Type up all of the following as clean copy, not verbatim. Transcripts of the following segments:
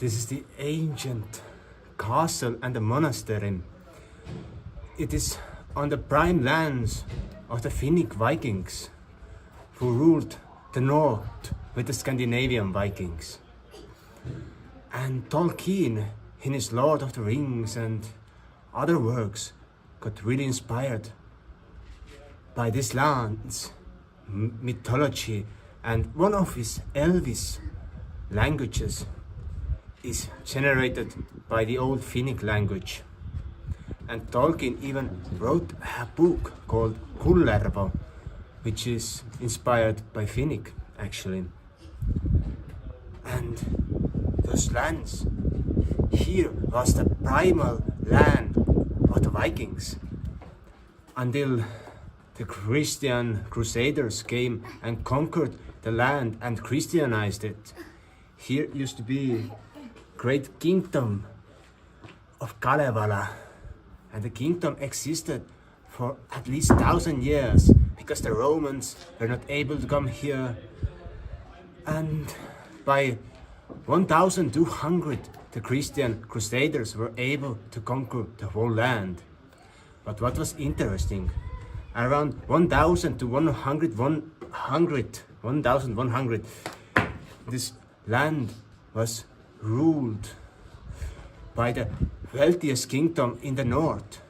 This is the ancient castle and the monastery. It is on the prime lands of the Finnic Vikings, who ruled the north with the Scandinavian Vikings. And Tolkien, in his Lord of the Rings and other works, got really inspired by this land's mythology, and one of his Elvish languages is generated by the old Finnic language. And Tolkien even wrote a book called Kullervo, which is inspired by Finnic actually. And those lands, here was the primal land of the Vikings, until the Christian crusaders came and conquered the land and Christianized it. Here used to be great kingdom of Kalevala, and the kingdom existed for at least 1,000 years because the Romans were not able to come here, and by 1,200 the Christian crusaders were able to conquer the whole land. But what was interesting, around 1,000 to 1,100, this land was ruled by the wealthiest kingdom in the north,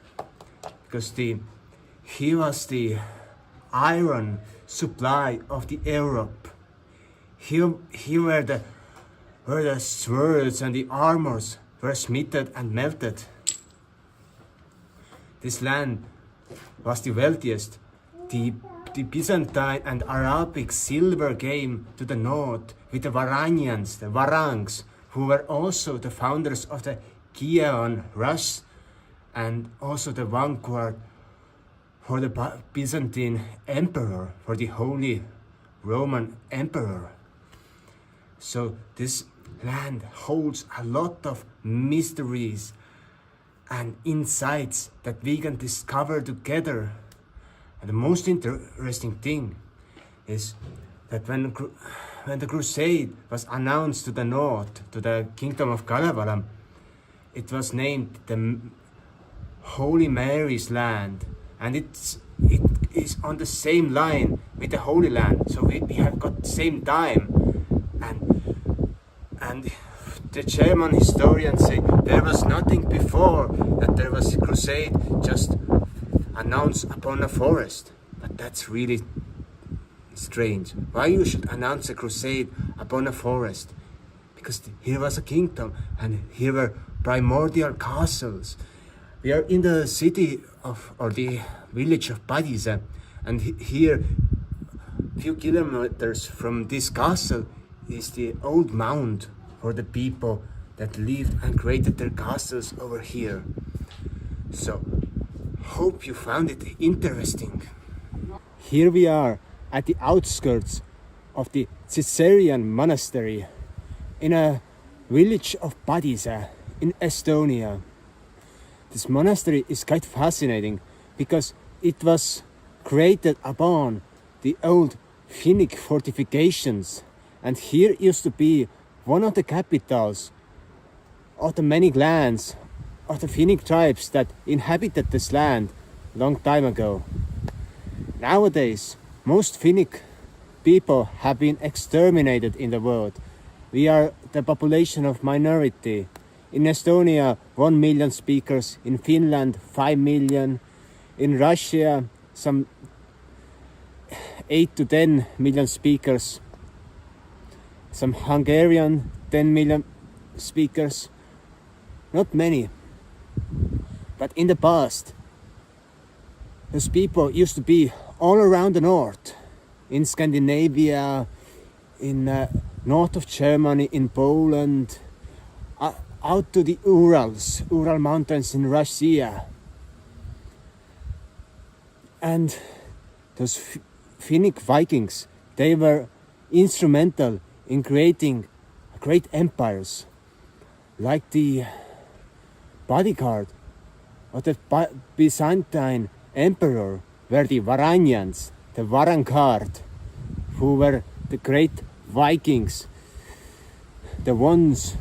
because here was the iron supply of the Europe. Here were the swords and the armors were smithed and melted. This land was the wealthiest. The Byzantine and Arabic silver came to the north with the Varangians, the Varangs, who were also the founders of the Kievan Rus and also the vanguard for the Byzantine Emperor, for the Holy Roman Emperor. So this land holds a lot of mysteries and insights that we can discover together. And the most interesting thing is that when the crusade was announced to the north, to the kingdom of Kalevala, it was named the Holy Mary's land, and it is on the same line with the Holy Land. So we have got the same time, and the German historians say there was nothing before that there was a crusade just announced upon a forest. But that's really strange. Why you should announce a crusade upon a forest? Because here was a kingdom and here were primordial castles. We are in the city or the village of Padise, and here, few kilometers from this castle, is the old mound for the people that lived and created their castles over here. So, hope you found it interesting. Here we are at the outskirts of the Caesarean monastery in a village of Padise in Estonia. This monastery is quite fascinating because it was created upon the old Finnic fortifications, and here used to be one of the capitals of the many clans of the Finnic tribes that inhabited this land long time ago. Nowadays, most Finnic people have been exterminated in the world. We are the population of minority. In Estonia, 1 million speakers. In Finland, 5 million. In Russia, some 8 to 10 million speakers. Some Hungarian, 10 million speakers. Not many. But in the past, those people used to be all around the north. In Scandinavia, in north of Germany, in Poland, out to the Ural Mountains in Russia. And those Finnic Vikings, they were instrumental in creating great empires, like the bodyguard of the Byzantine Emperor were the Varangians, the Varang, who were the great Vikings, the ones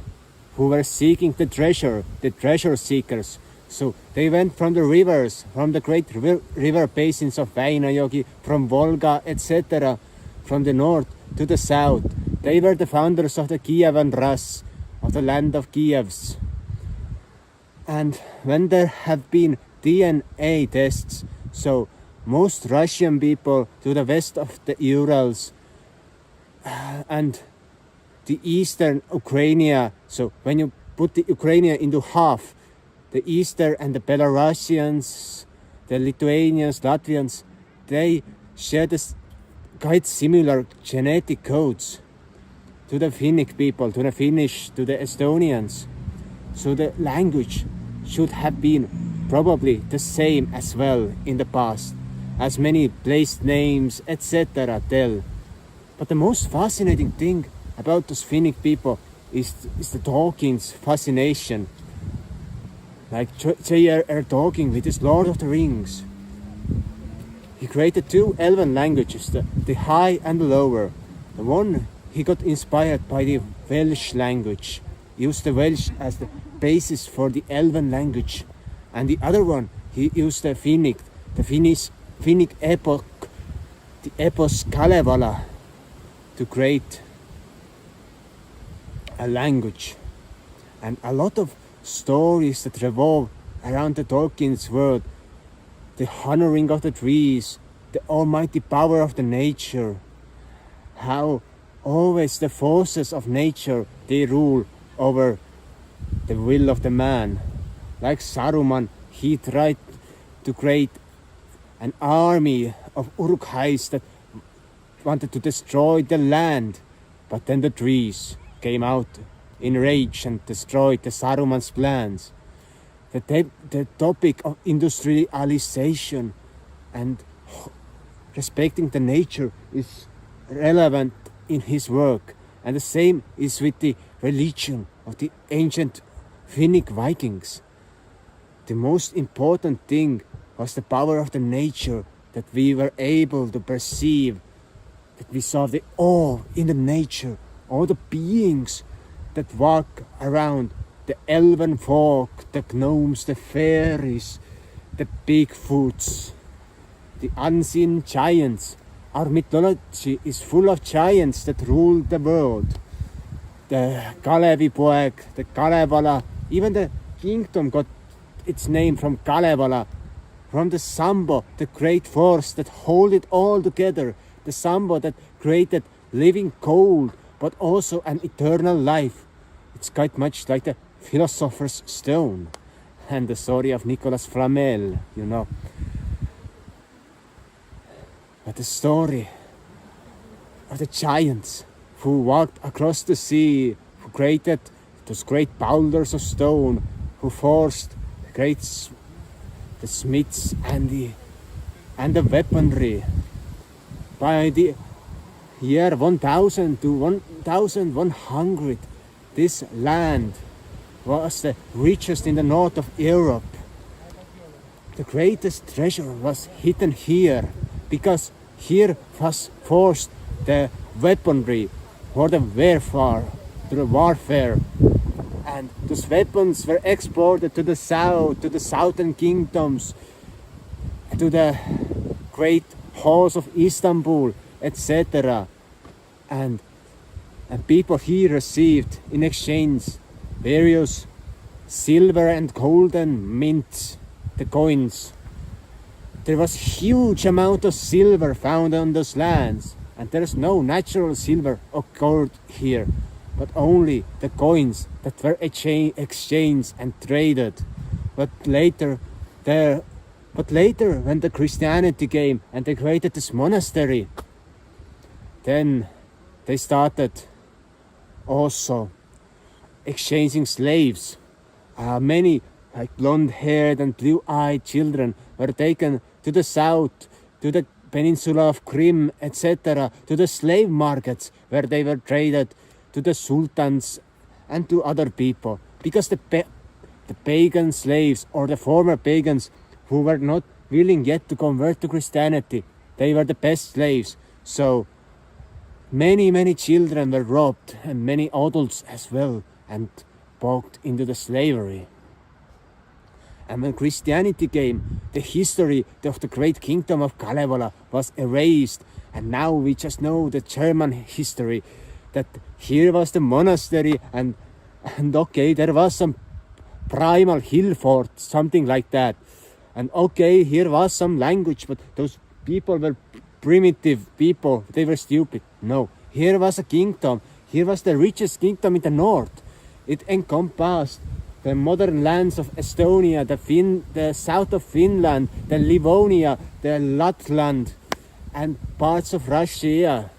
who were seeking the treasure seekers. So they went from the rivers, from the great river basins of Väinajoki, from Volga, etc., from the north to the south. They were the founders of the Kievan Rus, of the land of Kievs. And when there have been DNA tests, so most Russian people to the west of the Urals and the eastern Ukraine, so when you put the Ukraine into half, the Eastern and the Belarusians, the Lithuanians, Latvians, they share this quite similar genetic codes to the Finnic people, to the Finnish, to the Estonians. So the language should have been probably the same as well in the past, as many place names, etc. tell. But the most fascinating thing about those Finnic people is the Tolkien's fascination. Like J.R.R. Tolkien with his Lord of the Rings. He created two elven languages, the high and the lower. The one he got inspired by the Welsh language, used the Welsh as the basis for the elven language. And the other one, he used the Finnic epoch, the epos Kalevala, to create a language. And a lot of stories that revolve around the Tolkien's world, the honoring of the trees, the almighty power of the nature, how always the forces of nature, they rule over the will of the man. Like Saruman, he tried to create an army of Uruk-hais that wanted to destroy the land, but then the trees came out in rage and destroyed the Saruman's plans. The topic of industrialization and respecting the nature is relevant in his work, and the same is with the religion of the ancient Finnic Vikings. The most important thing was the power of the nature, that we were able to perceive, that we saw the awe in the nature, all the beings that walk around, the elven folk, the gnomes, the fairies, the Bigfoots, the unseen giants. Our mythology is full of giants that rule the world. The Kalevipoeg, the Kalevala, even the kingdom got its name from Kalevala, from the Sambo, the great force that hold it all together, the Sambo that created living coal, but also an eternal life. It's quite much like the philosopher's stone and the story of Nicolas Flamel, you know. But the story of the giants who walked across the sea, who created those great boulders of stone, who forced the smiths and the weaponry. By the year 1000 to 1100, this land was the richest in the north of Europe. The greatest treasure was hidden here, because here was forced the weaponry for the warfare. And those weapons were exported to the south, to the southern kingdoms, to the great halls of Istanbul, etc. And people here received in exchange various silver and golden mints, the coins. There was huge amount of silver found on those lands, and there is no natural silver or gold here, but only the coins that were exchanged and traded. But later, when the Christianity came and they created this monastery, then they started also exchanging slaves. Many like blonde-haired and blue-eyed children were taken to the south, to the peninsula of Crimea, etc., to the slave markets where they were traded to the sultans and to other people, because the pagan slaves, or the former pagans who were not willing yet to convert to Christianity, they were the best slaves. So many children were robbed, and many adults as well, and poked into the slavery. And when Christianity came, the history of the great kingdom of Kalevala was erased. And now we just know the German history, that here was the monastery and okay, there was some primal hillfort, something like that. And okay, here was some language, but those people were primitive people, they were stupid. No, here was a kingdom. Here was the richest kingdom in the north. It encompassed the modern lands of Estonia, the south of Finland, the Livonia, the Lapland, and parts of Russia.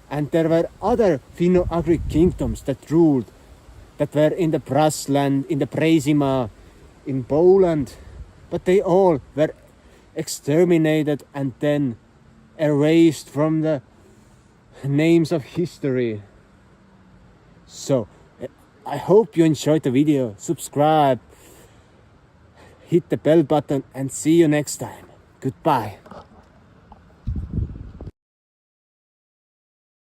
And there were other Finno-Ugric kingdoms that ruled, that were in the Prusland, in the Preisima, in Poland, but they all were exterminated and then erased from the names of history. So, I hope you enjoyed the video. Subscribe, hit the bell button, and see you next time. Goodbye.